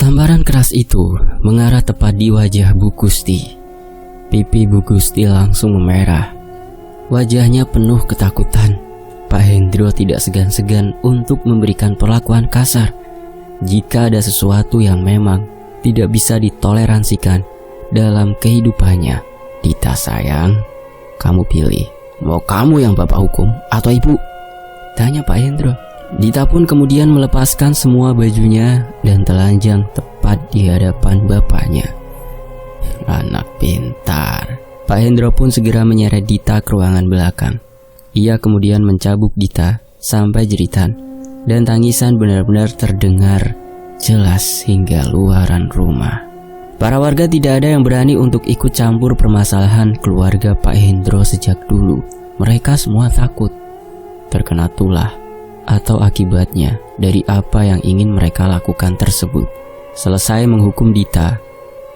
Tamparan keras itu mengarah tepat di wajah Bu Gusti. Pipi Bu Gusti langsung memerah. Wajahnya penuh ketakutan. Pak Hendro tidak segan-segan untuk memberikan perlakuan kasar jika ada sesuatu yang memang tidak bisa ditoleransikan dalam kehidupannya. Dita sayang, kamu pilih, mau kamu yang bapak hukum atau ibu? Tanya Pak Hendro. Dita pun kemudian melepaskan semua bajunya dan telanjang tepat di hadapan bapaknya. Anak pintar. Pak Hendro pun segera menyeret Dita ke ruangan belakang. Ia kemudian mencabuk Dita sampai jeritan, dan tangisan benar-benar terdengar jelas hingga luaran rumah. Para warga tidak ada yang berani untuk ikut campur permasalahan keluarga Pak Hendro sejak dulu. Mereka semua takut terkena tulah atau akibatnya dari apa yang ingin mereka lakukan tersebut. Selesai menghukum Dita,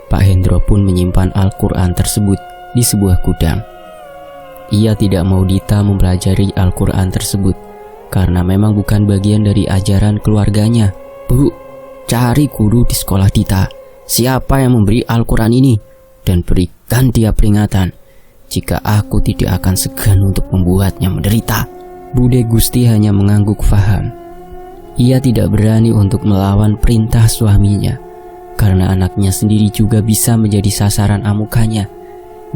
Pak Hendro pun menyimpan Al-Quran tersebut di sebuah gudang. Ia tidak mau Dita mempelajari Al-Quran tersebut karena memang bukan bagian dari ajaran keluarganya. Bu, cari guru di sekolah Dita. Siapa yang memberi Al-Quran ini? Dan berikan dia peringatan jika aku tidak akan segan untuk membuatnya menderita. Bude Gusti hanya mengangguk faham. Ia tidak berani untuk melawan perintah suaminya karena anaknya sendiri juga bisa menjadi sasaran amukannya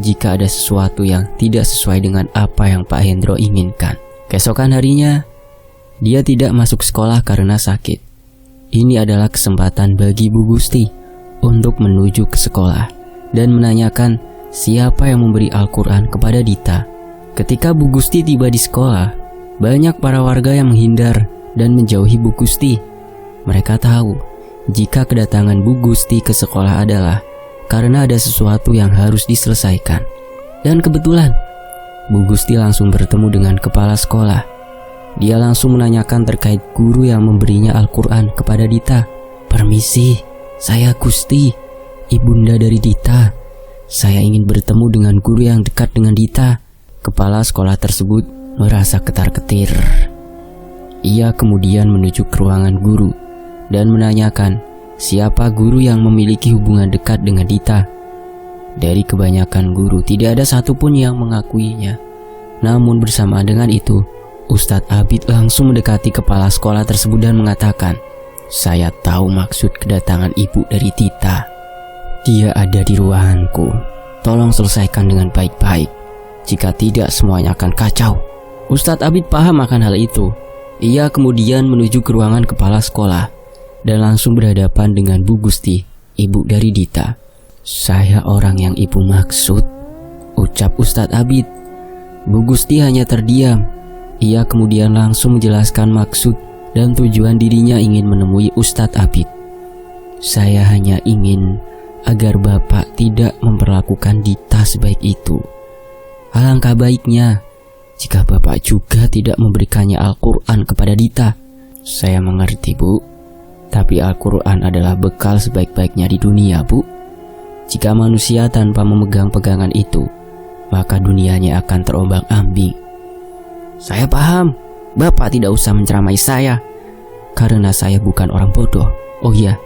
jika ada sesuatu yang tidak sesuai dengan apa yang Pak Hendro inginkan. Keesokan harinya, dia tidak masuk sekolah karena sakit. Ini adalah kesempatan bagi Bu Gusti untuk menuju ke sekolah dan menanyakan siapa yang memberi Al-Quran kepada Dita. Ketika Bu Gusti tiba di sekolah, banyak para warga yang menghindar dan menjauhi Bu Gusti. Mereka tahu jika kedatangan Bu Gusti ke sekolah adalah karena ada sesuatu yang harus diselesaikan. Dan kebetulan Bu Gusti langsung bertemu dengan kepala sekolah. Dia langsung menanyakan terkait guru yang memberinya Al-Quran kepada Dita. Permisi, saya Gusti, ibunda dari Dita. Saya ingin bertemu dengan guru yang dekat dengan Dita. Kepala sekolah tersebut merasa ketar-ketir. Ia kemudian menuju ke ruangan guru dan menanyakan siapa guru yang memiliki hubungan dekat dengan Dita. Dari kebanyakan guru tidak ada satupun yang mengakuinya. Namun bersamaan dengan itu, Ustadz Abid langsung mendekati kepala sekolah tersebut dan mengatakan, saya tahu maksud kedatangan ibu dari Dita. Dia ada di ruanganku. Tolong selesaikan dengan baik-baik. Jika tidak, semuanya akan kacau. Ustadz Abid paham akan hal itu. Ia kemudian menuju ke ruangan kepala sekolah dan langsung berhadapan dengan Bu Gusti, ibu dari Dita. Saya orang yang ibu maksud, ucap Ustadz Abid. Bu Gusti hanya terdiam. Ia kemudian langsung menjelaskan maksud dan tujuan dirinya ingin menemui Ustadz Abid. Saya hanya ingin agar Bapak tidak memperlakukan Dita sebaik itu. Alangkah baiknya jika Bapak juga tidak memberikannya Al-Quran kepada Dita. Saya mengerti, Bu. Tapi Al-Quran adalah bekal sebaik-baiknya di dunia, Bu. Jika manusia tanpa memegang pegangan itu, maka dunianya akan terombang-ambing. Saya paham. Bapak tidak usah menceramai saya, karena saya bukan orang bodoh. Oh iya,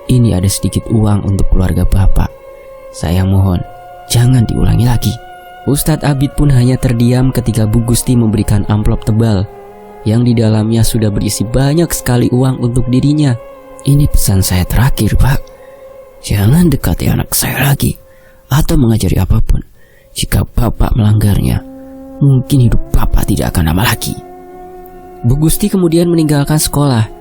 ini ada sedikit uang untuk keluarga Bapak. Saya mohon, jangan diulangi lagi. Ustadz Abid pun hanya terdiam ketika Bu Gusti memberikan amplop tebal yang di dalamnya sudah berisi banyak sekali uang untuk dirinya. Ini pesan saya terakhir, Pak. Jangan dekati anak saya lagi atau mengajari apapun. Jika Bapak melanggarnya, mungkin hidup Bapak tidak akan lama lagi. Bu Gusti kemudian meninggalkan sekolah.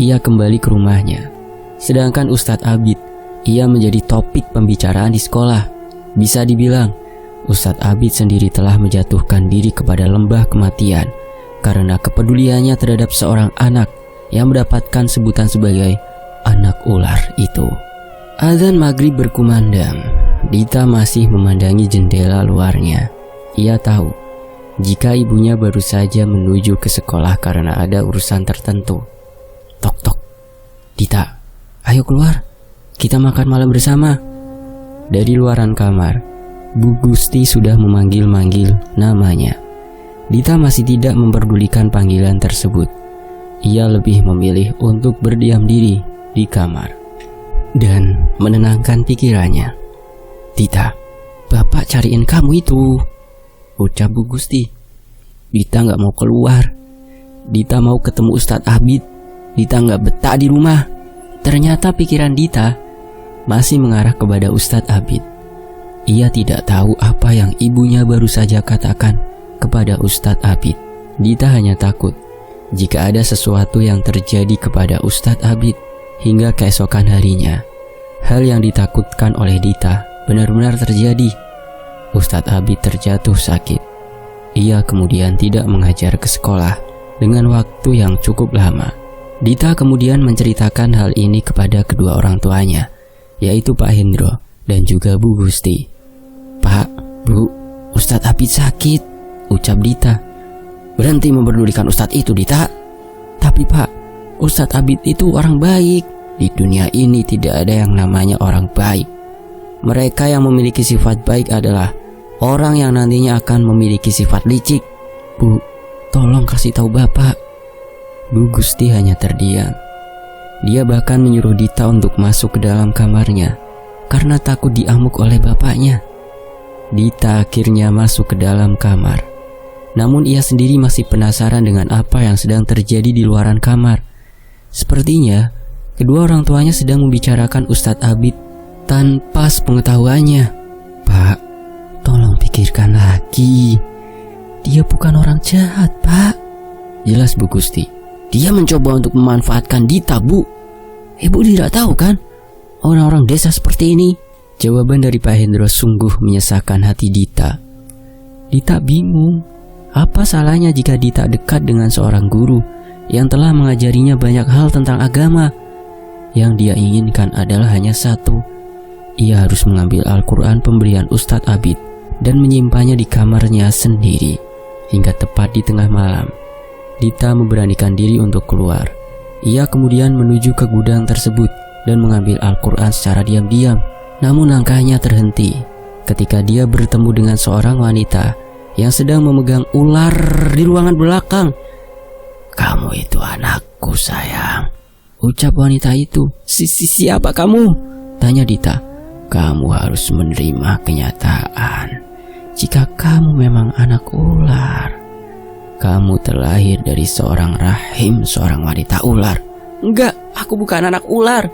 Ia kembali ke rumahnya. Sedangkan Ustadz Abid, ia menjadi topik pembicaraan di sekolah. Bisa dibilang, Ustadz Abid sendiri telah menjatuhkan diri kepada lembah kematian karena kepeduliannya terhadap seorang anak yang mendapatkan sebutan sebagai anak ular itu. Azan maghrib berkumandang. Dita masih memandangi jendela luarnya. Ia tahu jika ibunya baru saja menuju ke sekolah karena ada urusan tertentu. Tok tok. Dita, ayo keluar. Kita makan malam bersama. Dari luaran kamar, Bu Gusti sudah memanggil-manggil namanya. Dita masih tidak memperdulikan panggilan tersebut. Ia lebih memilih untuk berdiam diri di kamar. dan menenangkan pikirannya. "Dita, Bapak cariin kamu itu," ucap Bu Gusti. Dita gak mau keluar. Dita mau ketemu Ustadz Abid. Dita gak betah di rumah. Ternyata pikiran Dita masih mengarah kepada Ustadz Abid. Ia tidak tahu apa yang ibunya baru saja katakan kepada Ustadz Abid. Dita hanya takut jika ada sesuatu yang terjadi kepada Ustadz Abid hingga keesokan harinya. Hal yang ditakutkan oleh Dita benar-benar terjadi. Ustadz Abid terjatuh sakit. Ia kemudian tidak mengajar ke sekolah dengan waktu yang cukup lama. Dita kemudian menceritakan hal ini kepada kedua orang tuanya, yaitu Pak Hendro dan juga Bu Gusti. "Pak, Bu, Ustadz Abid sakit," ucap Dita. "Berhenti memperdulikan Ustadz itu, Dita." "Tapi Pak, Ustadz Abid itu orang baik." "Di dunia ini tidak ada yang namanya orang baik. Mereka yang memiliki sifat baik adalah orang yang nantinya akan memiliki sifat licik." "Bu, tolong kasih tahu Bapak." Bu Gusti hanya terdiam. Dia bahkan menyuruh Dita untuk masuk ke dalam kamarnya karena takut diamuk oleh bapaknya. Dita akhirnya masuk ke dalam kamar. Namun ia sendiri masih penasaran dengan apa yang sedang terjadi di luaran kamar. Sepertinya kedua orang tuanya sedang membicarakan Ustadz Abid tanpa sepengetahuannya. "Pak, tolong pikirkan lagi. Dia bukan orang jahat, Pak." "Jelas Bu Gusti. Dia mencoba untuk memanfaatkan Dita, Bu." "Ibu tidak tahu kan orang-orang desa seperti ini?" Jawaban dari Pak Hendro sungguh menyesakkan hati Dita. Dita bingung. Apa salahnya jika Dita dekat dengan seorang guru yang telah mengajarinya banyak hal tentang agama? Yang dia inginkan adalah hanya satu. Ia harus mengambil Al-Quran pemberian Ustadz Abid dan menyimpannya di kamarnya sendiri. Hingga tepat di tengah malam, Dita memberanikan diri untuk keluar. Ia kemudian menuju ke gudang tersebut dan mengambil Al-Quran secara diam-diam. Namun langkahnya terhenti ketika dia bertemu dengan seorang wanita yang sedang memegang ular di ruangan belakang. "Kamu itu anakku, sayang," ucap wanita itu. Siapa kamu?" tanya Dita. "Kamu harus menerima kenyataan. Jika kamu memang anak ular, kamu terlahir dari seorang rahim seorang wanita ular." "Enggak, aku bukan anak ular."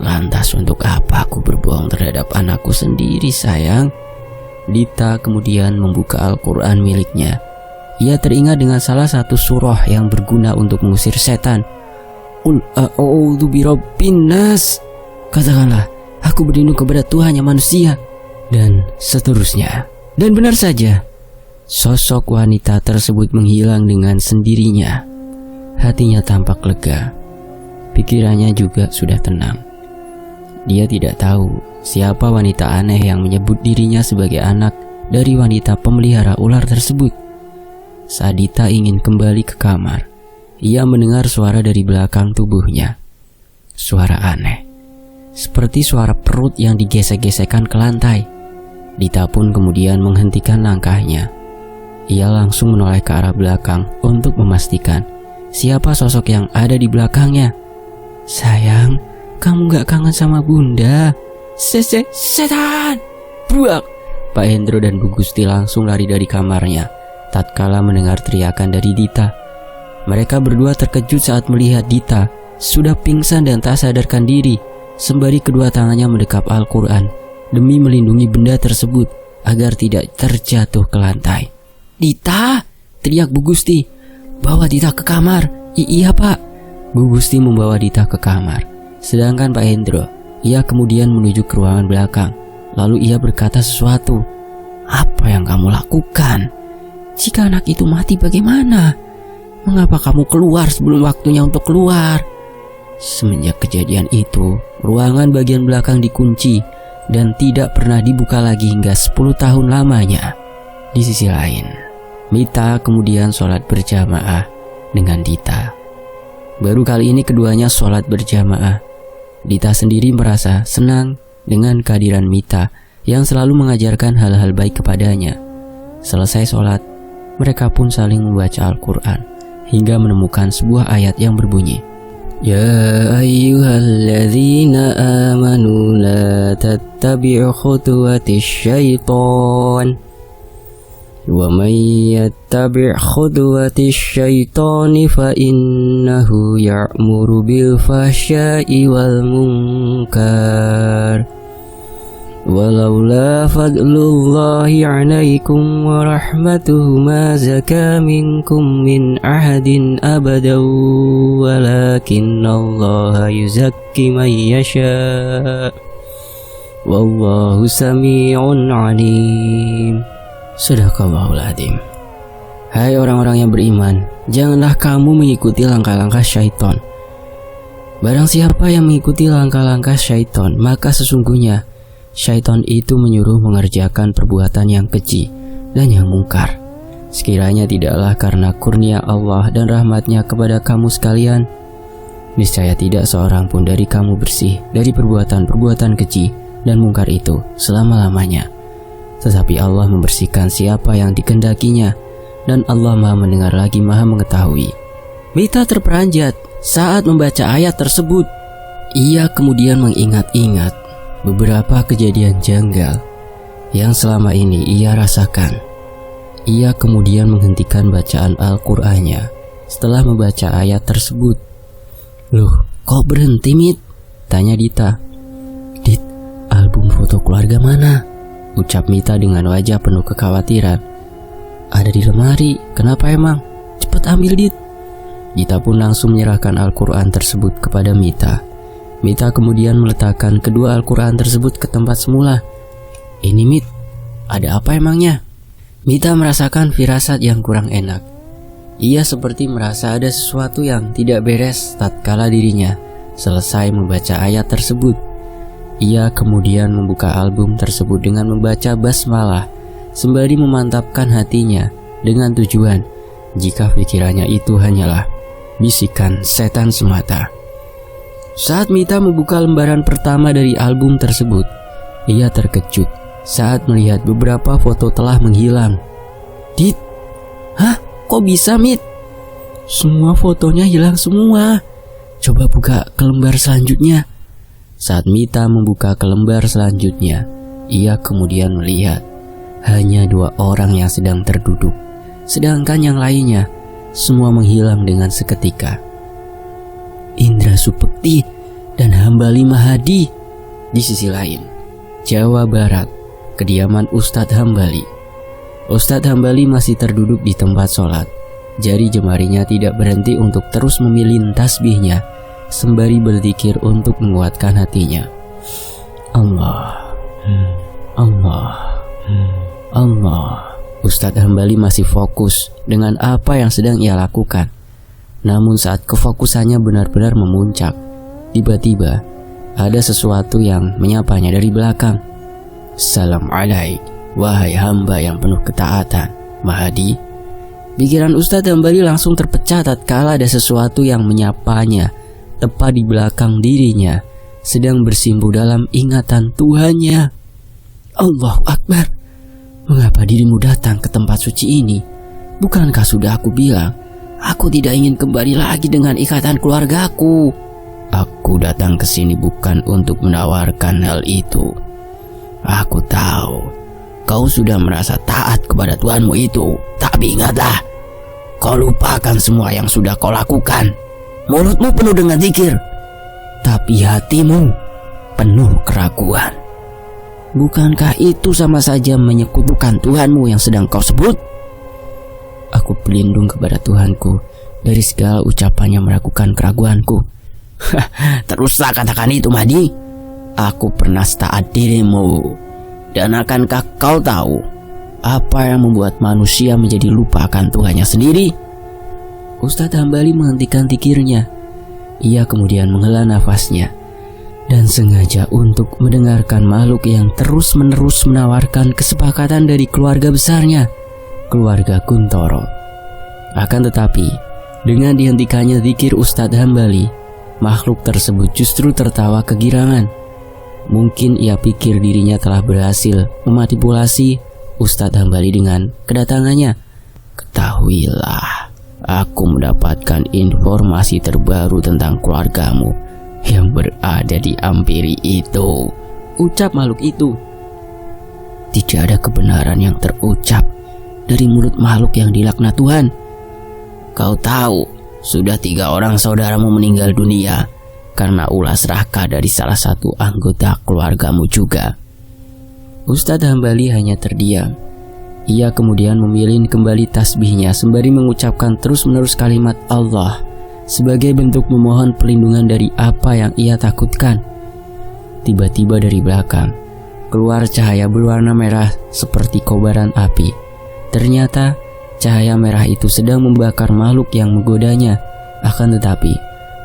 "Lantas untuk apa aku berbohong terhadap anakku sendiri, sayang?" Dita kemudian membuka Al-Quran miliknya. Ia teringat dengan salah satu surah yang berguna untuk mengusir setan. "Qul a'udzu birabbin nas." "Katakanlah, aku berlindung kepada Tuhan yang manusia." Dan seterusnya. Dan benar saja, sosok wanita tersebut menghilang dengan sendirinya. Hatinya tampak lega. Pikirannya juga sudah tenang. Dia tidak tahu siapa wanita aneh yang menyebut dirinya sebagai anak dari wanita pemelihara ular tersebut. Saat Dita ingin kembali ke kamar, ia mendengar suara dari belakang tubuhnya. Suara aneh, seperti suara perut yang digesek-gesekkan ke lantai. Dita pun kemudian menghentikan langkahnya. Ia langsung menoleh ke arah belakang untuk memastikan siapa sosok yang ada di belakangnya. "Sayang, kamu gak kangen sama Bunda?" Setan!" Buak! Pak Hendro dan Bu Gusti langsung lari dari kamarnya tatkala mendengar teriakan dari Dita. Mereka berdua terkejut saat melihat Dita sudah pingsan dan tak sadarkan diri, sembari kedua tangannya mendekap Al-Quran demi melindungi benda tersebut agar tidak terjatuh ke lantai. "Dita!" teriak Bu Gusti. "Bawa Dita ke kamar." Iya Pak." Bu Gusti membawa Dita ke kamar. Sedangkan Pak Hendro, ia kemudian menuju ke ruangan belakang. Lalu ia berkata sesuatu. "Apa yang kamu lakukan? Jika anak itu mati bagaimana? Mengapa kamu keluar sebelum waktunya untuk keluar?" Semenjak kejadian itu, ruangan bagian belakang dikunci dan tidak pernah dibuka lagi hingga 10 tahun lamanya. Di sisi lain, Mita kemudian sholat berjamaah dengan Dita. Baru kali ini keduanya sholat berjamaah. Dita sendiri merasa senang dengan kehadiran Mita yang selalu mengajarkan hal-hal baik kepadanya. Selesai sholat, mereka pun saling membaca Al-Quran hingga menemukan sebuah ayat yang berbunyi, "Ya ayyuhalladzina تتبع خطوات الشيطان ومن يتبع خطوات الشيطان فإنه يأمر بالفحشاء والمنكر ولولا فضل الله عليكم ورحمته ما زكى منكم من أحد أبدا ولكن الله يزكي من يشاء والله سميع عليم. Sadaqallahul adzim. Hai orang-orang yang beriman, janganlah kamu mengikuti langkah-langkah syaitan. Barang siapa yang mengikuti langkah-langkah syaitan, maka sesungguhnya syaitan itu menyuruh mengerjakan perbuatan yang keji dan yang mungkar. Sekiranya tidaklah karena kurnia Allah dan rahmatnya kepada kamu sekalian, niscaya tidak seorang pun dari kamu bersih dari perbuatan-perbuatan keji dan mungkar itu selama-lamanya. Tetapi Allah membersihkan siapa yang dikehendakinya, dan Allah Maha mendengar lagi Maha mengetahui. Mita terperanjat saat membaca ayat tersebut. Ia kemudian mengingat-ingat beberapa kejadian janggal yang selama ini ia rasakan. Ia kemudian menghentikan bacaan Al-Qur'annya setelah membaca ayat tersebut. Loh, kok berhenti, Mit? Tanya Dita. Dit, album foto keluarga mana? Ucap Mita dengan wajah penuh kekhawatiran. Ada di lemari, kenapa emang? Cepat ambil, Dit. Dita pun langsung menyerahkan Al-Qur'an tersebut kepada Mita. Mita kemudian meletakkan kedua Al-Qur'an tersebut ke tempat semula. Ini, Mit, ada apa emangnya? Mita merasakan firasat yang kurang enak. Ia seperti merasa ada sesuatu yang tidak beres tatkala dirinya selesai membaca ayat tersebut. Ia kemudian membuka album tersebut dengan membaca basmalah sembari memantapkan hatinya dengan tujuan jika pikirannya itu hanyalah bisikan setan semata. Saat Mita membuka lembaran pertama dari album tersebut, ia terkejut saat melihat beberapa foto telah menghilang. Dit, hah? Kok bisa, Mit? Semua fotonya hilang semua. Coba buka ke lembar selanjutnya. Saat Mita membuka ke lembar selanjutnya, ia kemudian melihat hanya 2 orang yang sedang terduduk, sedangkan yang lainnya semua menghilang dengan seketika. Indra Supekti dan Hambali Mahadi. Di sisi lain, Jawa Barat, kediaman Ustadz Hambali. Ustadz Hambali masih terduduk di tempat sholat. Jari jemarinya tidak berhenti untuk terus memilin tasbihnya sembari berzikir untuk menguatkan hatinya. Allah, Allah, Allah. Ustadz Hambali masih fokus dengan apa yang sedang ia lakukan. Namun saat kefokusannya benar-benar memuncak, tiba-tiba ada sesuatu yang menyapanya dari belakang. Salam alaik, wahai hamba yang penuh ketaatan, Mahadi. Pikiran Ustadz Hambali langsung terpecah tatkala ada sesuatu yang menyapanya tepat di belakang dirinya, sedang bersimpuh dalam ingatan Tuhannya. Allahu Akbar. Mengapa dirimu datang ke tempat suci ini? Bukankah sudah aku bilang, aku tidak ingin kembali lagi dengan ikatan keluargaku? Aku datang ke sini bukan untuk menawarkan hal itu. Aku tahu kau sudah merasa taat kepada Tuhanmu itu, tapi ingatlah, kau lupakan semua yang sudah kau lakukan. Mulutmu penuh dengan zikir, tapi hatimu penuh keraguan. Bukankah itu sama saja menyekutukan Tuhanmu yang sedang kau sebut? Aku berlindung kepada Tuhanku dari segala ucapan yang meragukan keraguanku. Teruslah katakan itu, Mahdi. Aku pernah taat dirimu. Dan akankah kau tahu apa yang membuat manusia menjadi lupa akan Tuhannya sendiri? Ustadz Hambali menghentikan zikirnya. Ia kemudian menghela nafasnya dan sengaja untuk mendengarkan makhluk yang terus-menerus menawarkan kesepakatan dari keluarga besarnya, keluarga Kuntoro. Akan tetapi, dengan dihentikannya zikir Ustadz Hambali, makhluk tersebut justru tertawa kegirangan. Mungkin ia pikir dirinya telah berhasil memanipulasi Ustadz Hambali dengan kedatangannya. Ketahuilah, aku mendapatkan informasi terbaru tentang keluargamu yang berada di Ampiri itu. ucap makhluk itu. Tidak ada kebenaran yang terucap dari mulut makhluk yang dilaknat Tuhan. Kau tahu, sudah 3 orang saudaramu meninggal dunia karena ulah serakah dari salah satu anggota keluargamu juga. Ustadz Hambali hanya terdiam. Ia kemudian memilih kembali tasbihnya sembari mengucapkan terus-menerus kalimat Allah sebagai bentuk memohon perlindungan dari apa yang ia takutkan. Tiba-tiba dari belakang keluar cahaya berwarna merah seperti kobaran api. Ternyata cahaya merah itu sedang membakar makhluk yang menggodanya. Akan tetapi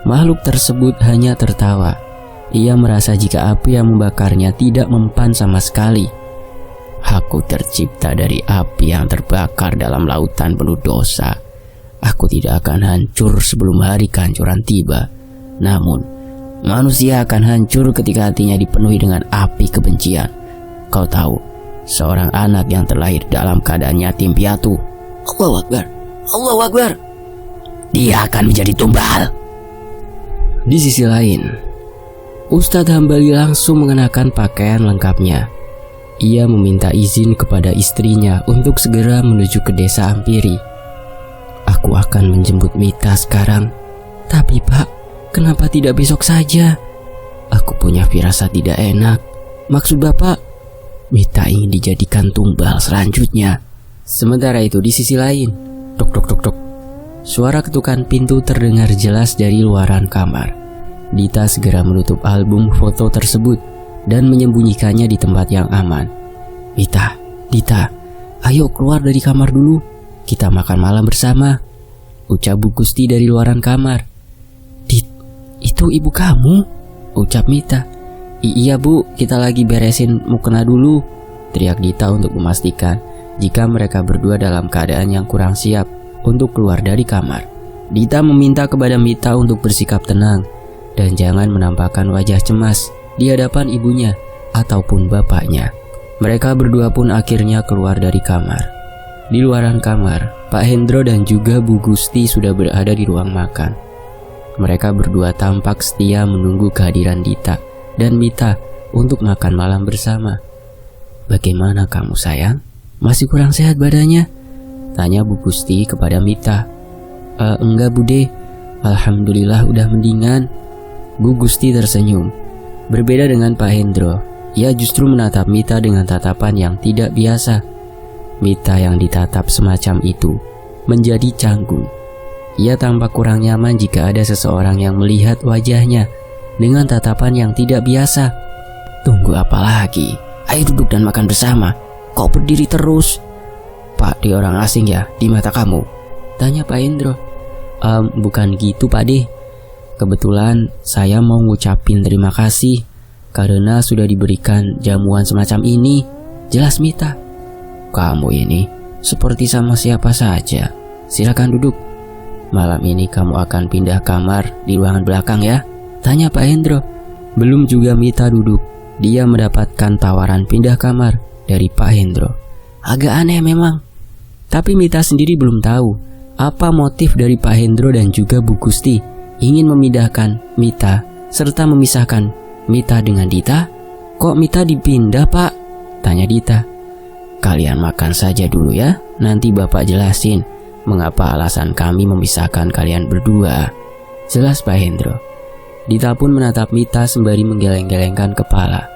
makhluk tersebut hanya tertawa. Ia merasa jika api yang membakarnya tidak mempan sama sekali. Aku tercipta dari api yang terbakar dalam lautan penuh dosa. Aku tidak akan hancur sebelum hari kehancuran tiba. Namun, manusia akan hancur ketika hatinya dipenuhi dengan api kebencian. Kau tahu, seorang anak yang terlahir dalam keadaan yatim piatu, Allahu Akbar, Allahu Akbar, dia akan menjadi tumbal. Di sisi lain, Ustadz Hambali langsung mengenakan pakaian lengkapnya. Ia meminta izin kepada istrinya untuk segera menuju ke desa Ampiri. Aku akan menjemput Mita sekarang. Tapi Pak, kenapa tidak besok saja? Aku punya firasat tidak enak. Maksud Bapak, Mita ingin dijadikan tumbal selanjutnya. Sementara itu di sisi lain, tok tok tok tok, suara ketukan pintu terdengar jelas dari luaran kamar. Dita segera menutup album foto tersebut dan menyembunyikannya di tempat yang aman. Dita, ayo keluar dari kamar dulu. Kita makan malam bersama, ucap Bu Gusti dari luaran kamar. Dit, itu ibu kamu? Ucap Mita. Iya Bu, kita lagi beresin mukena dulu, teriak Dita untuk memastikan jika mereka berdua dalam keadaan yang kurang siap untuk keluar dari kamar. Dita meminta kepada Mita untuk bersikap tenang dan jangan menampakkan wajah cemas di hadapan ibunya ataupun bapaknya. Mereka berdua pun akhirnya keluar dari kamar. Di luaran kamar, Pak Hendro dan juga Bu Gusti sudah berada di ruang makan. Mereka berdua tampak setia menunggu kehadiran Dita dan Mita untuk makan malam bersama. Bagaimana kamu sayang? Masih kurang sehat badannya? Tanya Bu Gusti kepada Mita. Enggak Bude, alhamdulillah udah mendingan. Bu Gusti tersenyum. Berbeda dengan Pak Hendro, ia justru menatap Mita dengan tatapan yang tidak biasa. Mita yang ditatap semacam itu menjadi canggung. Ia tampak kurang nyaman jika ada seseorang yang melihat wajahnya dengan tatapan yang tidak biasa. Tunggu apa lagi? Ayo duduk dan makan bersama. Kok berdiri terus? Pak, dia orang asing ya di mata kamu? Tanya Pak Hendro. Bukan gitu Pak De. Kebetulan saya mau ngucapin terima kasih karena sudah diberikan jamuan semacam ini. Jelas Mita. Kamu ini seperti sama siapa saja. Silakan duduk. Malam ini kamu akan pindah kamar di ruangan belakang ya? Tanya Pak Hendro. Belum juga Mita duduk, dia mendapatkan tawaran pindah kamar dari Pak Hendro. Agak aneh memang. Tapi Mita sendiri belum tahu apa motif dari Pak Hendro dan juga Bu Gusti ingin memindahkan Mita serta memisahkan Mita dengan Dita. Kok Mita dipindah Pak? Tanya Dita. Kalian makan saja dulu ya, nanti Bapak jelasin mengapa alasan kami memisahkan kalian berdua. Jelas Pak Hendro. Dita pun menatap Mita sembari menggeleng-gelengkan kepala.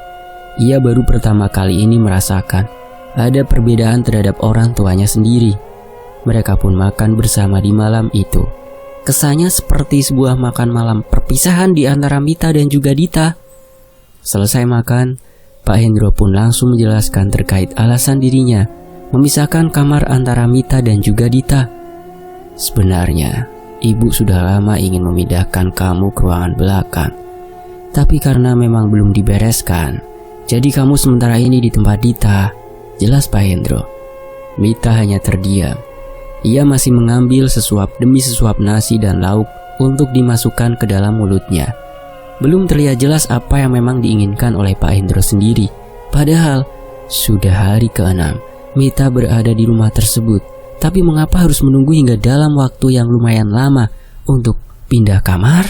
Ia baru pertama kali ini merasakan ada perbedaan terhadap orang tuanya sendiri. Mereka pun makan bersama di malam itu. Kesannya seperti sebuah makan malam perpisahan di antara Mita dan juga Dita. Selesai makan, Pak Hendro pun langsung menjelaskan terkait alasan dirinya memisahkan kamar antara Mita dan juga Dita. Sebenarnya, Ibu sudah lama ingin memindahkan kamu ke ruangan belakang. Tapi karena memang belum dibereskan, jadi kamu sementara ini di tempat Dita. Jelas Pak Hendro. Mita hanya terdiam. Ia masih mengambil sesuap demi sesuap nasi dan lauk untuk dimasukkan ke dalam mulutnya. Belum terlihat jelas apa yang memang diinginkan oleh Pak Hendro sendiri. Padahal sudah hari ke-6 Mita berada di rumah tersebut. Tapi mengapa harus menunggu hingga dalam waktu yang lumayan lama untuk pindah kamar?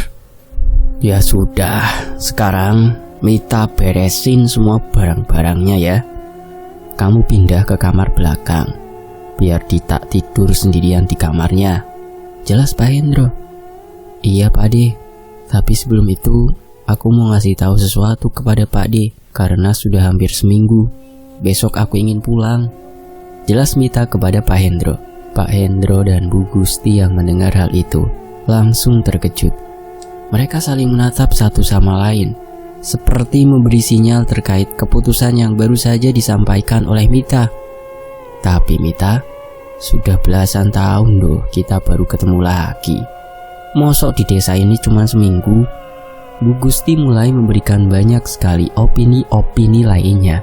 Ya sudah, sekarang Mita beresin semua barang-barangnya ya. Kamu pindah ke kamar belakang, biar Dita tidur sendirian di kamarnya. Jelas Pak Hendro? Iya Pak De, tapi sebelum itu aku mau ngasih tahu sesuatu kepada Pak De, karena sudah hampir seminggu. Besok aku ingin pulang. Jelas Mita kepada Pak Hendro. Pak Hendro dan Bu Gusti yang mendengar hal itu langsung terkejut. Mereka saling menatap satu sama lain, seperti memberi sinyal terkait keputusan yang baru saja disampaikan oleh Mita. Tapi Mita, sudah belasan tahun loh kita baru ketemu lagi. Mosok di desa ini cuma seminggu? Bu Gusti mulai memberikan banyak sekali opini-opini lainnya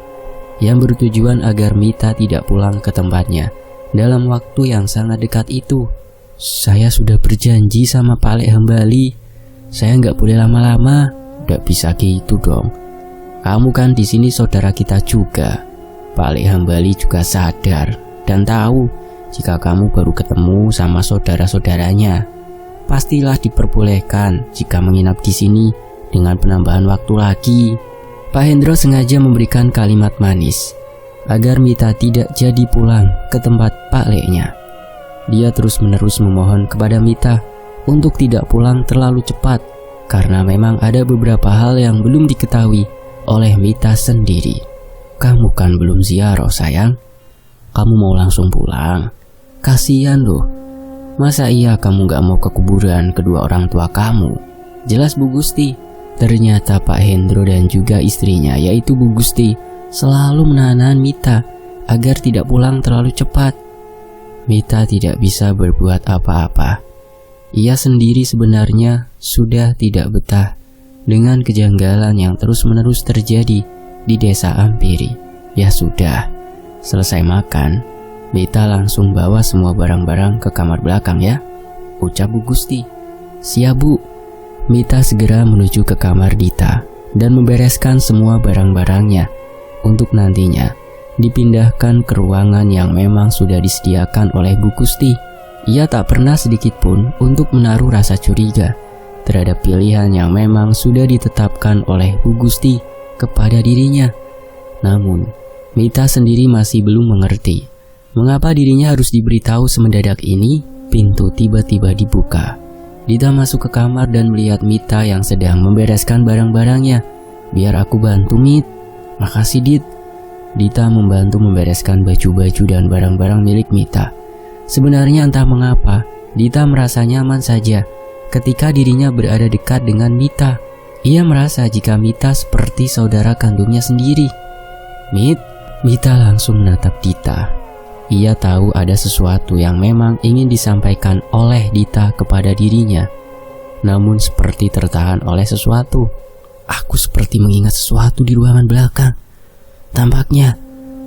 yang bertujuan agar Mita tidak pulang ke tempatnya dalam waktu yang sangat dekat itu. Saya sudah berjanji sama Pak Lek Hambali, saya nggak boleh lama-lama. Nggak bisa gitu dong. Kamu kan di sini saudara kita juga. Pak Lek Hambali juga sadar dan tahu jika kamu baru ketemu sama saudara-saudaranya. Pastilah diperbolehkan jika menginap di sini dengan penambahan waktu lagi. Pak Hendro sengaja memberikan kalimat manis agar Mita tidak jadi pulang ke tempat Pak Leknya. Dia terus-menerus memohon kepada Mita untuk tidak pulang terlalu cepat, karena memang ada beberapa hal yang belum diketahui oleh Mita sendiri. Kamu kan belum ziarah sayang. Kamu mau langsung pulang? Kasihan loh. Masa iya kamu gak mau ke kuburan kedua orang tua kamu? Jelas Bu Gusti. Ternyata Pak Hendro dan juga istrinya yaitu Bu Gusti selalu menahan Mita agar tidak pulang terlalu cepat. Mita tidak bisa berbuat apa-apa. Ia sendiri sebenarnya sudah tidak betah dengan kejanggalan yang terus-menerus terjadi di desa Ampiri. Ya sudah, selesai makan, Mita langsung bawa semua barang-barang ke kamar belakang ya, ucap Bu Gusti. Siap Bu. Mita segera menuju ke kamar Dita dan membereskan semua barang-barangnya untuk nantinya dipindahkan ke ruangan yang memang sudah disediakan oleh Bu Gusti. Ia tak pernah sedikit pun untuk menaruh rasa curiga terhadap pilihan yang memang sudah ditetapkan oleh Bu Gusti kepada dirinya. Namun, Mita sendiri masih belum mengerti mengapa dirinya harus diberitahu semendadak ini. Pintu tiba-tiba dibuka. Dita masuk ke kamar dan melihat Mita yang sedang membereskan barang-barangnya. Biar aku bantu, Mit. Makasih, Dit. Dita membantu membereskan baju-baju dan barang-barang milik Mita. Sebenarnya entah mengapa, Dita merasa nyaman saja ketika dirinya berada dekat dengan Mita. Ia merasa jika Mita seperti saudara kandungnya sendiri. Mit, Mita langsung menatap Dita. Ia tahu ada sesuatu yang memang ingin disampaikan oleh Dita kepada dirinya. Namun seperti tertahan oleh sesuatu. Aku seperti mengingat sesuatu di ruangan belakang. Tampaknya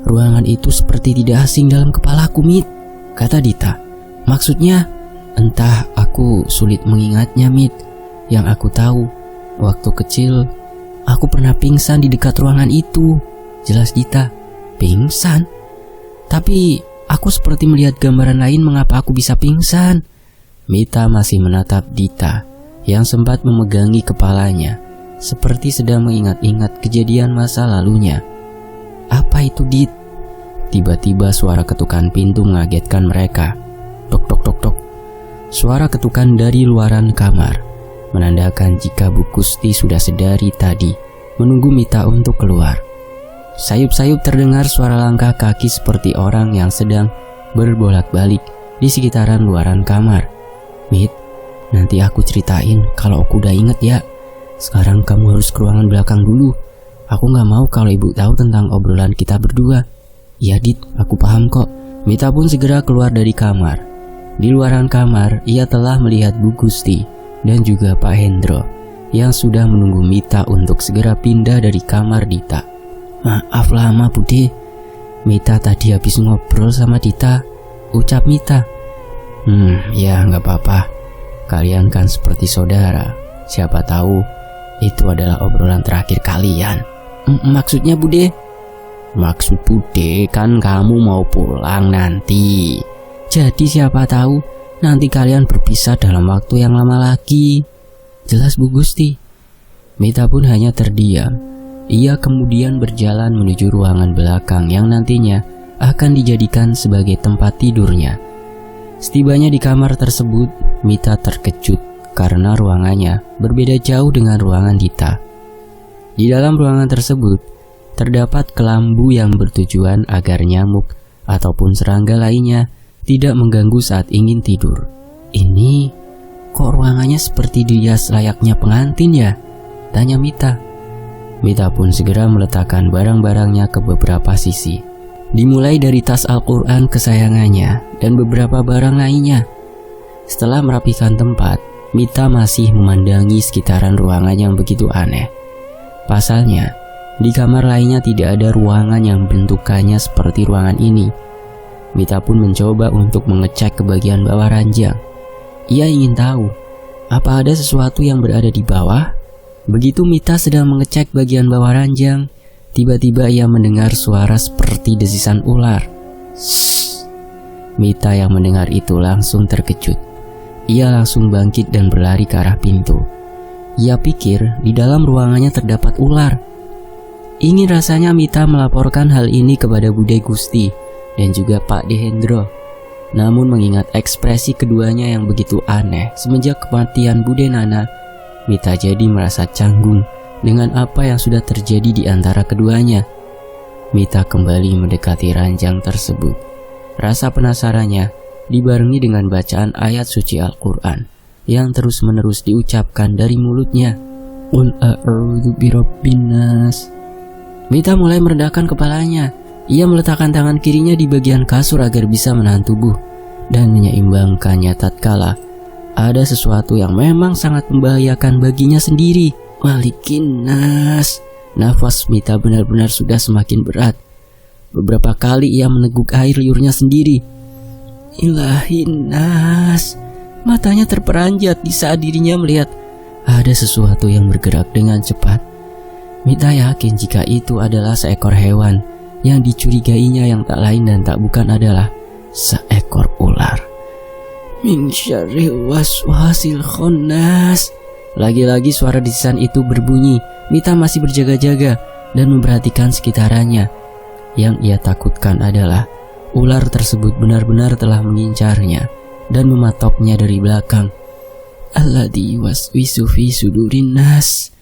ruangan itu seperti tidak asing dalam kepalaku, Mit, kata Dita. Maksudnya, entah aku sulit mengingatnya, Mit. Yang aku tahu, waktu kecil aku pernah pingsan di dekat ruangan itu. Jelas Dita. Pingsan? Tapi aku seperti melihat gambaran lain mengapa aku bisa pingsan. Mita masih menatap Dita yang sempat memegangi kepalanya, seperti sedang mengingat-ingat kejadian masa lalunya. Apa itu, Dit? Tiba-tiba suara ketukan pintu mengagetkan mereka. Tok tok tok tok. Suara ketukan dari luaran kamar menandakan jika Bu Gusti sudah sedari tadi menunggu Mita untuk keluar. Sayup-sayup terdengar suara langkah kaki seperti orang yang sedang berbolak-balik di sekitaran luaran kamar. Mit, nanti aku ceritain kalau aku udah inget ya. Sekarang kamu harus ke ruangan belakang dulu. Aku gak mau kalau ibu tahu tentang obrolan kita berdua. Ya Dit, aku paham kok. Mita pun segera keluar dari kamar. Di luaran kamar, ia telah melihat Bu Gusti dan juga Pak Hendro yang sudah menunggu Mita untuk segera pindah dari kamar Dita. Maaf lama Bude, Mita tadi habis ngobrol sama Dita, ucap Mita. Ya gak apa-apa. Kalian kan seperti saudara. Siapa tahu itu adalah obrolan terakhir kalian. Maksudnya Bude? Maksud Bude kan kamu mau pulang nanti. Jadi siapa tahu nanti kalian berpisah dalam waktu yang lama lagi. Jelas Bu Gusti. Mita pun hanya terdiam Ia kemudian berjalan menuju ruangan belakang yang nantinya akan dijadikan sebagai tempat tidurnya. Setibanya di kamar tersebut, Mita terkejut karena ruangannya berbeda jauh dengan ruangan Dita. Di dalam ruangan tersebut, terdapat kelambu yang bertujuan agar nyamuk ataupun serangga lainnya tidak mengganggu saat ingin tidur. Ini kok ruangannya seperti dihias layaknya pengantin ya? Tanya Mita. Mita pun segera meletakkan barang-barangnya ke beberapa sisi. Dimulai dari tas Al-Quran kesayangannya dan beberapa barang lainnya. Setelah merapikan tempat, Mita masih memandangi sekitaran ruangan yang begitu aneh. Pasalnya, di kamar lainnya tidak ada ruangan yang bentukannya seperti ruangan ini. Mita pun mencoba untuk mengecek ke bagian bawah ranjang. Ia ingin tahu, apa ada sesuatu yang berada di bawah? Begitu Mita sedang mengecek bagian bawah ranjang, tiba-tiba ia mendengar suara seperti desisan ular. Shh. Mita yang mendengar itu langsung terkejut. Ia langsung bangkit dan berlari ke arah pintu. Ia pikir di dalam ruangannya terdapat ular. Ingin rasanya Mita melaporkan hal ini kepada Bude Gusti dan juga Pak Dehendro. Namun mengingat ekspresi keduanya yang begitu aneh semenjak kematian Bude Nana, Mita jadi merasa canggung dengan apa yang sudah terjadi di antara keduanya. Mita kembali mendekati ranjang tersebut. Rasa penasarannya dibarengi dengan bacaan ayat suci Al-Quran yang terus-menerus diucapkan dari mulutnya. Qul a'udzu birabbin nas. Mita mulai merendahkan kepalanya. Ia meletakkan tangan kirinya di bagian kasur agar bisa menahan tubuh dan menyeimbangkannya tatkala ada sesuatu yang memang sangat membahayakan baginya sendiri. Malikin nas. Nafas Mita benar-benar sudah semakin berat. Beberapa kali ia meneguk air liurnya sendiri. Ilahin nas. Matanya terperanjat di saat dirinya melihat ada sesuatu yang bergerak dengan cepat. Mita yakin jika itu adalah seekor hewan yang dicurigainya yang tak lain dan tak bukan adalah seekor ular. Min syarril waswasil khannas. Lagi-lagi suara desisan itu berbunyi. Mita masih berjaga-jaga dan memperhatikan sekitarannya. Yang ia takutkan adalah ular tersebut benar-benar telah mengincarnya dan mematoknya dari belakang. Alladzi waswisu fi sudurin nas.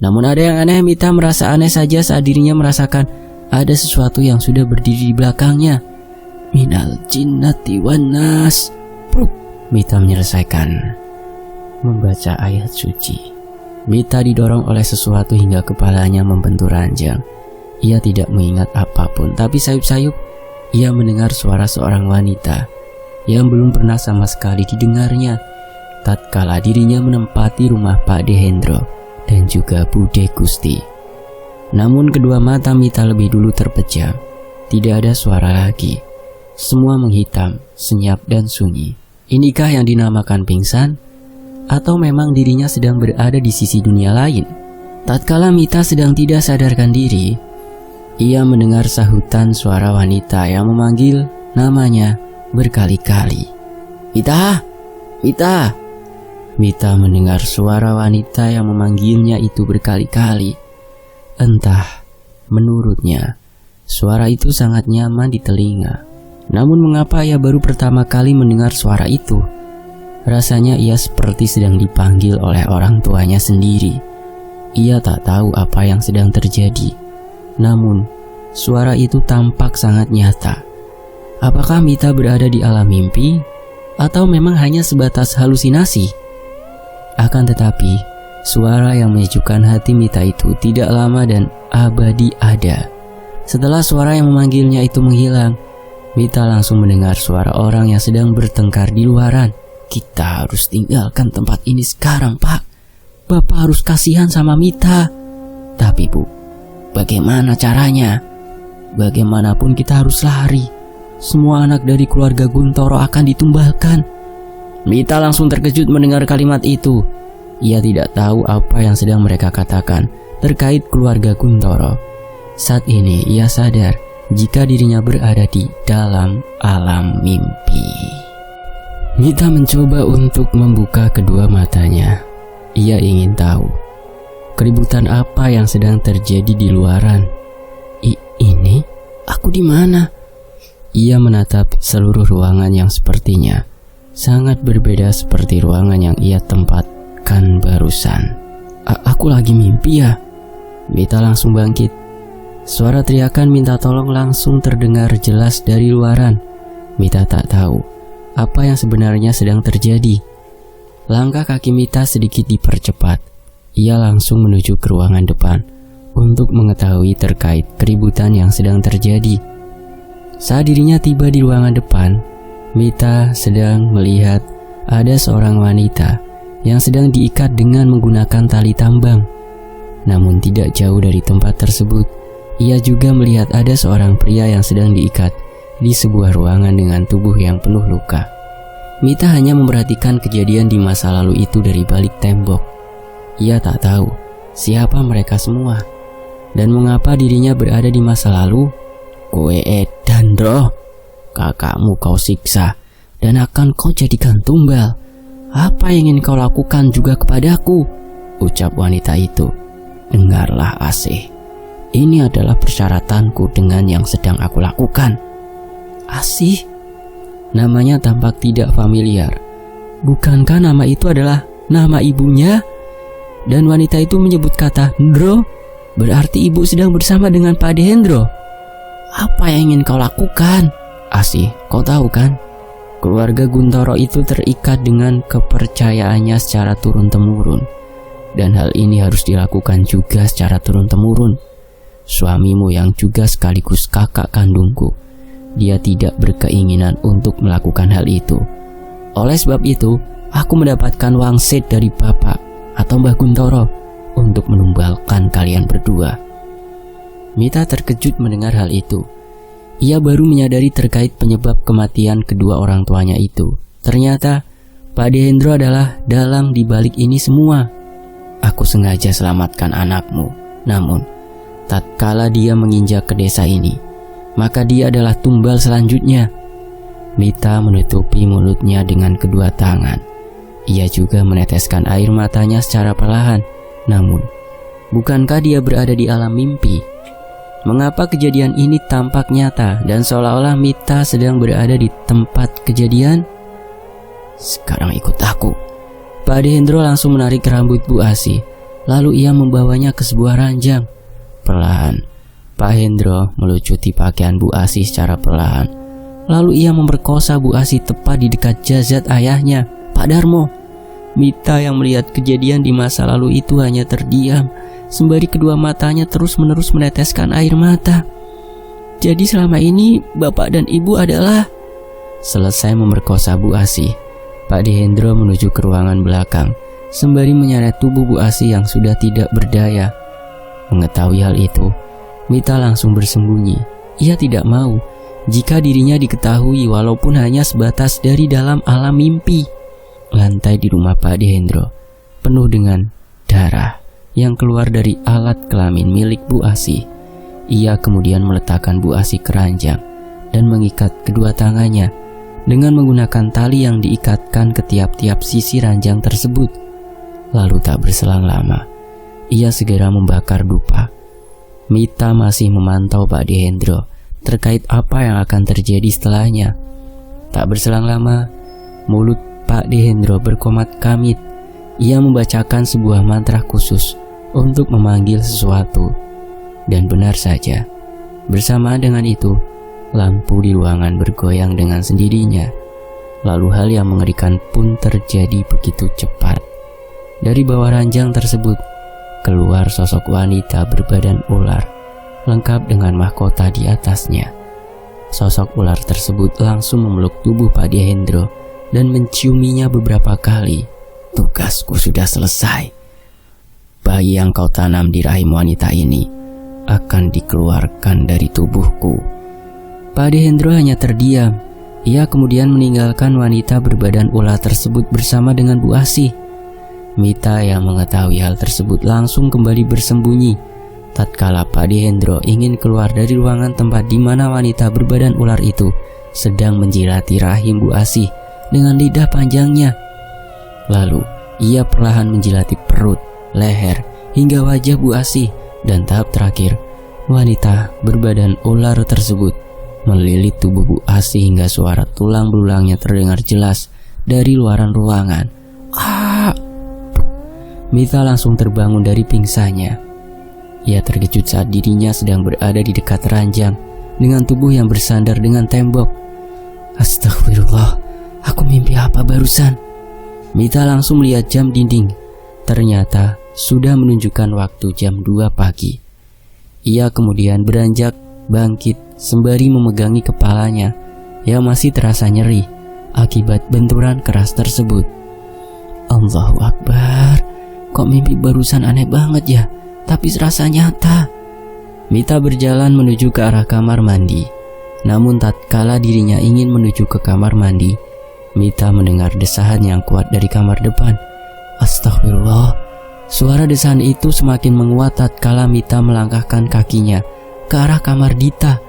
Namun ada yang aneh. Mita merasa aneh saja saat dirinya merasakan ada sesuatu yang sudah berdiri di belakangnya. Minal jinnati wan nas. Mita menyelesaikan membaca ayat suci. Mita didorong oleh sesuatu hingga kepalanya membentur ranjang. Ia tidak mengingat apapun, tapi sayup-sayup ia mendengar suara seorang wanita yang belum pernah sama sekali didengarnya tatkala dirinya menempati rumah Pak Dehendro dan juga Bude Gusti. Namun kedua mata Mita lebih dulu terpejam. Tidak ada suara lagi. Semua menghitam, senyap dan sunyi. Inikah yang dinamakan pingsan? Atau memang dirinya sedang berada di sisi dunia lain? Tatkala Mita sedang tidak sadarkan diri, ia mendengar sahutan suara wanita yang memanggil namanya berkali-kali. Mita! Mita! Mita mendengar suara wanita yang memanggilnya itu berkali-kali. Entah, menurutnya, suara itu sangat nyaman di telinga. Namun mengapa ia baru pertama kali mendengar suara itu? Rasanya ia seperti sedang dipanggil oleh orang tuanya sendiri. Ia tak tahu apa yang sedang terjadi. Namun, suara itu tampak sangat nyata. Apakah Mita berada di alam mimpi? Atau memang hanya sebatas halusinasi? Akan tetapi, suara yang menyejukkan hati Mita itu tidak lama dan abadi ada. Setelah suara yang memanggilnya itu menghilang, Mita langsung mendengar suara orang yang sedang bertengkar di luaran. Kita harus tinggalkan tempat ini sekarang, Pak. Bapak harus kasihan sama Mita. Tapi Bu, bagaimana caranya? Bagaimanapun kita harus lari. Semua anak dari keluarga Guntoro akan ditumbalkan. Mita langsung terkejut mendengar kalimat itu. Ia tidak tahu apa yang sedang mereka katakan terkait keluarga Guntoro. Saat ini ia sadar jika dirinya berada di dalam alam mimpi. Mita mencoba untuk membuka kedua matanya. Ia ingin tahu keributan apa yang sedang terjadi di luaran. Ini? Aku di mana? Ia menatap seluruh ruangan yang sepertinya sangat berbeda seperti ruangan yang ia tempatkan barusan. Aku lagi mimpi ya? Mita langsung bangkit. Suara teriakan minta tolong langsung terdengar jelas dari luaran. Mita tak tahu apa yang sebenarnya sedang terjadi. Langkah kaki Mita sedikit dipercepat. Ia langsung menuju ke ruangan depan untuk mengetahui terkait keributan yang sedang terjadi. Saat dirinya tiba di ruangan depan, Mita sedang melihat ada seorang wanita yang sedang diikat dengan menggunakan tali tambang. Namun tidak jauh dari tempat tersebut, ia juga melihat ada seorang pria yang sedang diikat di sebuah ruangan dengan tubuh yang penuh luka. Mita hanya memperhatikan kejadian di masa lalu itu dari balik tembok. Ia tak tahu siapa mereka semua dan mengapa dirinya berada di masa lalu. Kowe edan Ndro, kakakmu kau siksa dan akan kau jadikan tumbal. Apa yang ingin kau lakukan juga kepadaku? Ucap wanita itu. Dengarlah Asih, ini adalah persyaratanku dengan yang sedang aku lakukan. Asih? Namanya tampak tidak familiar. Bukankah nama itu adalah nama ibunya? Dan wanita itu menyebut kata Ndro. Berarti ibu sedang bersama dengan Pak Dehendro. Apa yang ingin kau lakukan? Asih, kau tahu kan? Keluarga Guntoro itu terikat dengan kepercayaannya secara turun-temurun. Dan hal ini harus dilakukan juga secara turun-temurun. Suamimu yang juga sekaligus kakak kandungku, dia tidak berkeinginan untuk melakukan hal itu. Oleh sebab itu, aku mendapatkan wangsit dari bapak atau Mbah Guntoro untuk menumbalkan kalian berdua. Mita terkejut mendengar hal itu. Ia baru menyadari terkait penyebab kematian kedua orang tuanya itu. Ternyata Pak Dehendro adalah dalang di balik ini semua. Aku sengaja selamatkan anakmu, namun tatkala dia menginjak ke desa ini, maka dia adalah tumbal selanjutnya. Mita menutupi mulutnya dengan kedua tangan. Ia juga meneteskan air matanya secara perlahan. Namun, bukankah dia berada di alam mimpi? Mengapa kejadian ini tampak nyata dan seolah-olah Mita sedang berada di tempat kejadian? Sekarang ikut aku. Pak Dehendro langsung menarik rambut Bu Asih. Lalu ia membawanya ke sebuah ranjang. Perlahan, Pak Hendro melucuti pakaian Bu Asih secara perlahan. Lalu ia memperkosa Bu Asih tepat di dekat jasad ayahnya, Pak Darmo. Mita yang melihat kejadian di masa lalu itu hanya terdiam, sembari kedua matanya terus-menerus meneteskan air mata. Jadi selama ini bapak dan ibu adalah... Selesai memerkosa Bu Asih, Pak Dehendro menuju ke ruangan belakang, sembari menyeret tubuh Bu Asih yang sudah tidak berdaya. Mengetahui hal itu, Mita langsung bersembunyi. Ia tidak mau jika dirinya diketahui walaupun hanya sebatas dari dalam alam mimpi. Lantai di rumah Pak Dehendro penuh dengan darah yang keluar dari alat kelamin milik Bu Asih. Ia kemudian meletakkan Bu Asih ke ranjang dan mengikat kedua tangannya dengan menggunakan tali yang diikatkan ke tiap-tiap sisi ranjang tersebut. Lalu tak berselang lama, ia segera membakar dupa. Mita masih memantau Pak Dehendro terkait apa yang akan terjadi setelahnya. Tak berselang lama, mulut Pak Dehendro berkomat kamit. Ia membacakan sebuah mantra khusus untuk memanggil sesuatu. Dan benar saja, bersamaan dengan itu, lampu di ruangan bergoyang dengan sendirinya. Lalu hal yang mengerikan pun terjadi begitu cepat. Dari bawah ranjang tersebut, keluar sosok wanita berbadan ular, lengkap dengan mahkota di atasnya. Sosok ular tersebut langsung memeluk tubuh Pak Dehendro dan menciuminya beberapa kali. Tugasku sudah selesai. Bayi yang kau tanam di rahim wanita ini akan dikeluarkan dari tubuhku. Pak Dehendro hanya terdiam. Ia kemudian meninggalkan wanita berbadan ular tersebut bersama dengan Bu Asih. Mita yang mengetahui hal tersebut langsung kembali bersembunyi. Tatkala Pak Dehendro ingin keluar dari ruangan tempat di mana wanita berbadan ular itu sedang menjilati rahim Bu Asih dengan lidah panjangnya. Lalu ia perlahan menjilati perut, leher, hingga wajah Bu Asih, dan tahap terakhir, wanita berbadan ular tersebut melilit tubuh Bu Asih hingga suara tulang belulangnya terdengar jelas dari luaran ruangan. Ah! Mita langsung terbangun dari pingsannya. Ia terkejut saat dirinya sedang berada di dekat ranjang dengan tubuh yang bersandar dengan tembok. Astagfirullah, aku mimpi apa barusan? Mita langsung melihat jam dinding. Ternyata sudah menunjukkan waktu jam 2 pagi. Ia kemudian beranjak bangkit sembari memegangi kepalanya yang masih terasa nyeri akibat benturan keras tersebut. Allahu Akbar, kok mimpi barusan aneh banget ya, tapi serasa nyata. Mita berjalan menuju ke arah kamar mandi. Namun tatkala dirinya ingin menuju ke kamar mandi, Mita mendengar desahan yang kuat dari kamar depan. Astagfirullah, suara desahan itu semakin menguat tatkala Mita melangkahkan kakinya ke arah kamar Dita.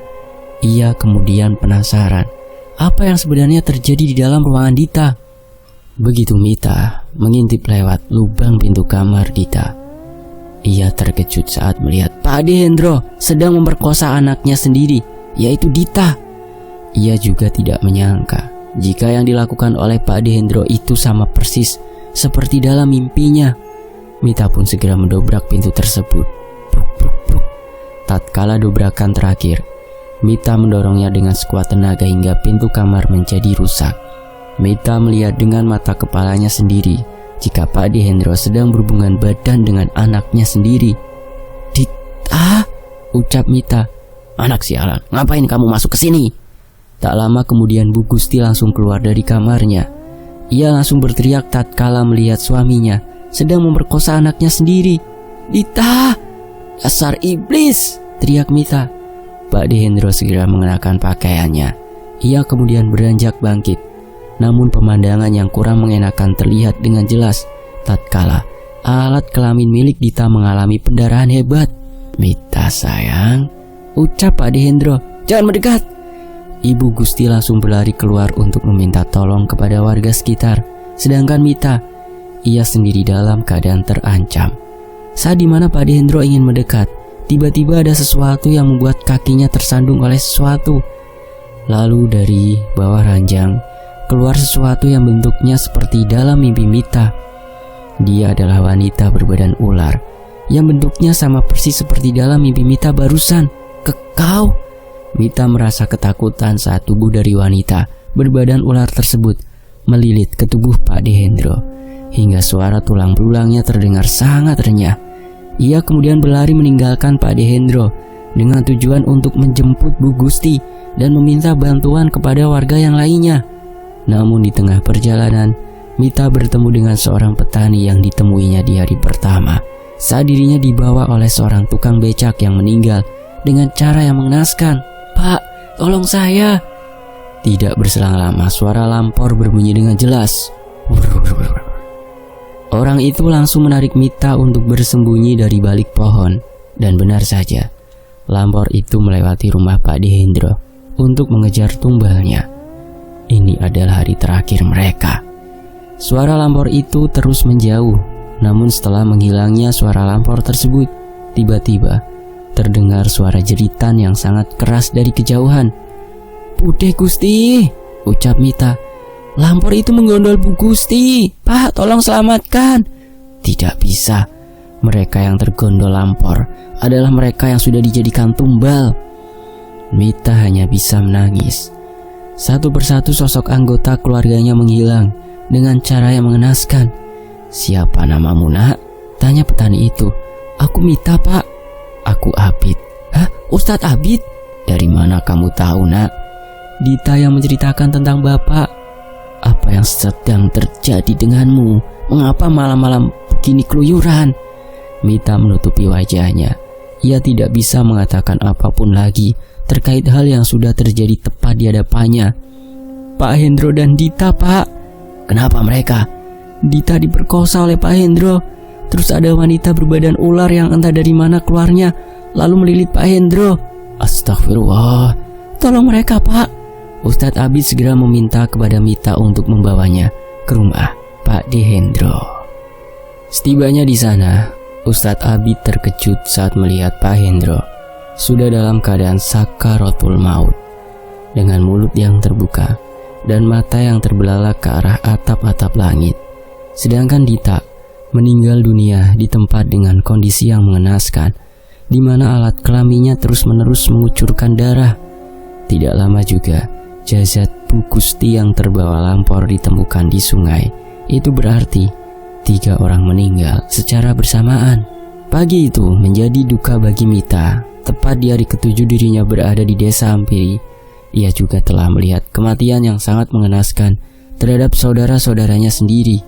Ia kemudian penasaran apa yang sebenarnya terjadi di dalam ruangan Dita. Begitu Mita mengintip lewat lubang pintu kamar Dita, ia terkejut saat melihat Pak Ade Hendro sedang memperkosa anaknya sendiri, yaitu Dita. Ia juga tidak menyangka jika yang dilakukan oleh Pak Ade Hendro itu sama persis seperti dalam mimpinya. Mita pun segera mendobrak pintu tersebut. Bruk, bruk, bruk. Tatkala dobrakan terakhir, Mita mendorongnya dengan sekuat tenaga hingga pintu kamar menjadi rusak. Mita melihat dengan mata kepalanya sendiri jika Pak Ade Hendro sedang berhubungan badan dengan anaknya sendiri. Dita, ucap Mita. Anak sialan, ngapain kamu masuk ke sini? Tak lama kemudian Bu Gusti langsung keluar dari kamarnya. Ia langsung berteriak tatkala melihat suaminya sedang memperkosa anaknya sendiri. Dita, dasar iblis, teriak Mita. Pak Ade Hendro segera mengenakan pakaiannya. Ia kemudian beranjak bangkit. Namun pemandangan yang kurang mengenakan terlihat dengan jelas tatkala alat kelamin milik Dita mengalami pendarahan hebat. Mita sayang, ucap Pak Ade Hendro, jangan mendekat. Ibu Gusti langsung berlari keluar untuk meminta tolong kepada warga sekitar. Sedangkan Mita, ia sendiri dalam keadaan terancam. Saat dimana Pak Ade Hendro ingin mendekat, tiba-tiba ada sesuatu yang membuat kakinya tersandung oleh sesuatu. Lalu dari bawah ranjang keluar sesuatu yang bentuknya seperti dalam mimpi Mita. Dia adalah wanita berbadan ular yang bentuknya sama persis seperti dalam mimpi Mita barusan. Kekau? Mita merasa ketakutan saat tubuh dari wanita berbadan ular tersebut melilit ke tubuh Pak Ade Hendro hingga suara tulang belulangnya terdengar sangat renyah. Ia kemudian berlari meninggalkan Pak Ade Hendro dengan tujuan untuk menjemput Bu Gusti dan meminta bantuan kepada warga yang lainnya. Namun di tengah perjalanan, Mita bertemu dengan seorang petani yang ditemuinya di hari pertama saat dirinya dibawa oleh seorang tukang becak yang meninggal dengan cara yang mengenaskan. Pak, tolong saya. Tidak berselang lama suara lampor berbunyi dengan jelas. Orang itu langsung menarik Mita untuk bersembunyi dari balik pohon. Dan benar saja, lampor itu melewati rumah Pak Ade Hendro untuk mengejar tumbalnya. Ini adalah hari terakhir mereka. Suara lampor itu terus menjauh. Namun setelah menghilangnya suara lampor tersebut, tiba-tiba terdengar suara jeritan yang sangat keras dari kejauhan. Bude Gusti, ucap Mita. Lampor itu menggondol Bu Gusti. Pak, tolong selamatkan. Tidak bisa. Mereka yang tergondol lampor adalah mereka yang sudah dijadikan tumbal. Mita hanya bisa menangis. Satu persatu sosok anggota keluarganya menghilang dengan cara yang mengenaskan. Siapa namamu, Nak? Tanya petani itu. Aku Mita, Pak. Aku Abid. Hah? Ustadz Abid? Dari mana kamu tahu, Nak? Dita yang menceritakan tentang Bapak. Apa yang sedang terjadi denganmu? Mengapa malam-malam begini keluyuran? Mita menutupi wajahnya. Ia tidak bisa mengatakan apapun lagi terkait hal yang sudah terjadi tepat di hadapannya. Pak Hendro dan Dita, Pak. Kenapa mereka? Dita diperkosa oleh Pak Hendro. Terus ada wanita berbadan ular yang entah dari mana keluarnya, lalu melilit Pak Hendro. Astagfirullah. Tolong mereka, Pak. Ustadz Abid segera meminta kepada Mita untuk membawanya ke rumah Pak Ade Hendro. Setibanya di sana, Ustadz Abid terkejut saat melihat Pak Hendro sudah dalam keadaan sakaratul maut, dengan mulut yang terbuka dan mata yang terbelalak ke arah atap-atap langit. Sedangkan Dita meninggal dunia di tempat dengan kondisi yang mengenaskan, di mana alat kelaminnya terus-menerus mengucurkan darah. Tidak lama juga, jasad Bu Gusti yang terbawa lampor ditemukan di sungai. Itu berarti 3 orang meninggal secara bersamaan. Pagi itu menjadi duka bagi Mita. Tepat di hari ke-7 dirinya berada di desa Ampiri, ia juga telah melihat kematian yang sangat mengenaskan terhadap saudara-saudaranya sendiri.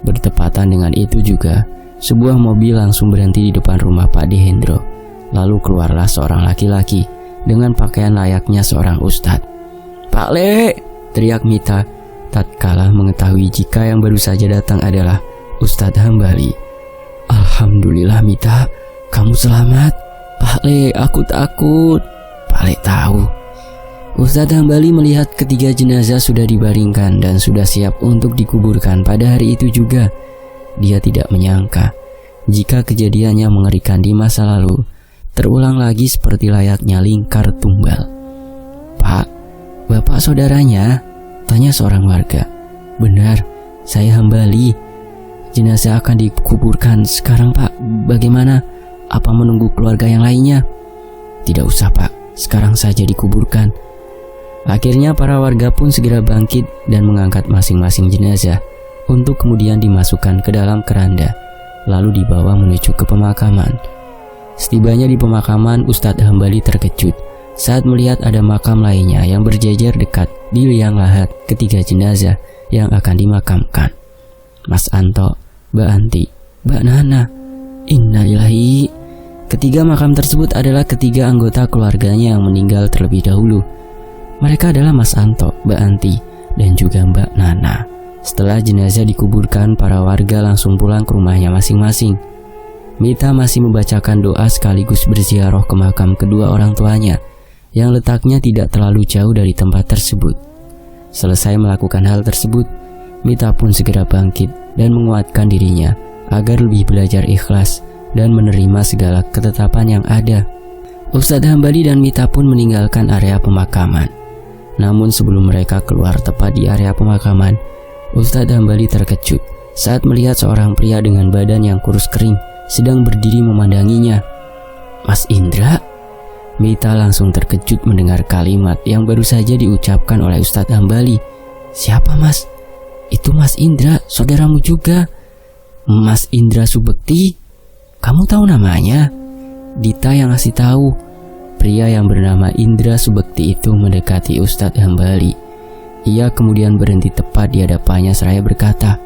Bertepatan dengan itu juga, sebuah mobil langsung berhenti di depan rumah Pak De Hendro. Lalu keluarlah seorang laki-laki dengan pakaian layaknya seorang ustadz. "Pak Le!" teriak Mita tatkala mengetahui jika yang baru saja datang adalah Ustadz Hambali. "Alhamdulillah Mita, kamu selamat." "Pak Le, aku takut." Pak Le tahu. Ustadz Hambali melihat ketiga jenazah sudah dibaringkan dan sudah siap untuk dikuburkan pada hari itu juga. Dia tidak menyangka jika kejadian yang mengerikan di masa lalu terulang lagi seperti layaknya lingkar tumbal. "Pak, bapak saudaranya?" tanya seorang warga. "Benar, saya Hambali. Jenazah akan dikuburkan sekarang Pak. Bagaimana? Apa menunggu keluarga yang lainnya?" "Tidak usah Pak, sekarang saja dikuburkan." Akhirnya para warga pun segera bangkit dan mengangkat masing-masing jenazah untuk kemudian dimasukkan ke dalam keranda, lalu dibawa menuju ke pemakaman. Setibanya di pemakaman, Ustadz Hambali terkejut saat melihat ada makam lainnya yang berjejer dekat di liang lahat ketiga jenazah yang akan dimakamkan. Mas Anto, Mbak Anti, Mbak Nana. Innalillahi. Ketiga makam tersebut adalah ketiga anggota keluarganya yang meninggal terlebih dahulu. Mereka adalah Mas Anto, Mbak Anti, dan juga Mbak Nana. Setelah jenazah dikuburkan, para warga langsung pulang ke rumahnya masing-masing. Mita masih membacakan doa sekaligus berziarah ke makam kedua orang tuanya yang letaknya tidak terlalu jauh dari tempat tersebut. Selesai melakukan hal tersebut, Mita pun segera bangkit dan menguatkan dirinya agar lebih belajar ikhlas dan menerima segala ketetapan yang ada. Ustadz Hambali dan Mita pun meninggalkan area pemakaman. Namun sebelum mereka keluar tepat di area pemakaman, Ustadz Hambali terkejut saat melihat seorang pria dengan badan yang kurus kering sedang berdiri memandanginya. "Mas Indra?" Mita langsung terkejut mendengar kalimat yang baru saja diucapkan oleh Ustadz Hambali. "Siapa Mas?" "Itu Mas Indra, saudaramu juga." "Mas Indra Subekti? Kamu tahu namanya?" Dita yang ngasih tahu. Pria yang bernama Indra Subekti itu mendekati Ustadz Hambali. Ia kemudian berhenti tepat di hadapannya seraya berkata,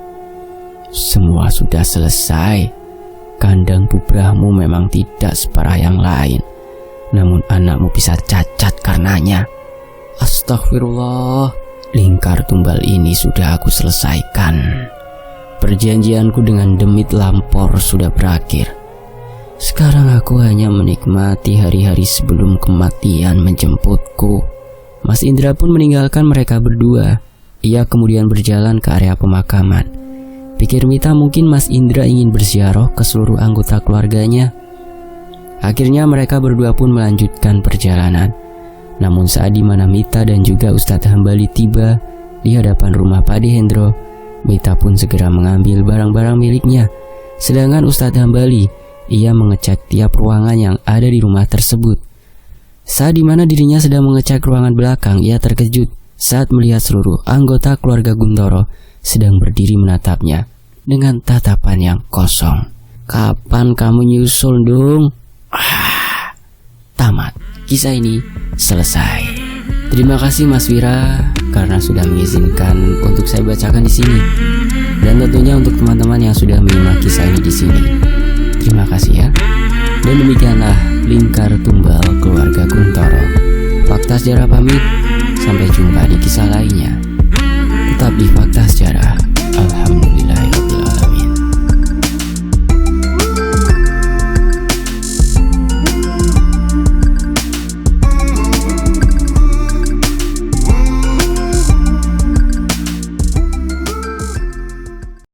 "Semua sudah selesai. Kandang pubrahmu memang tidak separah yang lain, namun anakmu bisa cacat karenanya." "Astagfirullah, lingkar tumbal ini sudah aku selesaikan. Perjanjianku dengan demit lampor sudah berakhir. Sekarang aku hanya menikmati hari-hari sebelum kematian menjemputku." Mas Indra pun meninggalkan mereka berdua. Ia kemudian berjalan ke area pemakaman. Pikir Mita mungkin Mas Indra ingin berziarah ke seluruh anggota keluarganya. Akhirnya mereka berdua pun melanjutkan perjalanan. Namun saat di mana Mita dan juga Ustadz Hambali tiba di hadapan rumah Pak De Hendro, Mita pun segera mengambil barang-barang miliknya. Sedangkan Ustadz Hambali, ia mengecek tiap ruangan yang ada di rumah tersebut. Saat dimana dirinya sedang mengecek ruangan belakang, ia terkejut saat melihat seluruh anggota keluarga Guntoro sedang berdiri menatapnya dengan tatapan yang kosong. "Kapan kamu nyusul dong?" Tamat. Kisah ini selesai. Terima kasih Mas Wira karena sudah mengizinkan untuk saya bacakan di sini. Dan tentunya untuk teman-teman yang sudah menyimak kisah ini di sini. Terima kasih ya. Dan demikianlah lingkar tumbal keluarga Guntoro. Fakta Sejarah pamit. Sampai jumpa di kisah lainnya. Tetap di Fakta Sejarah.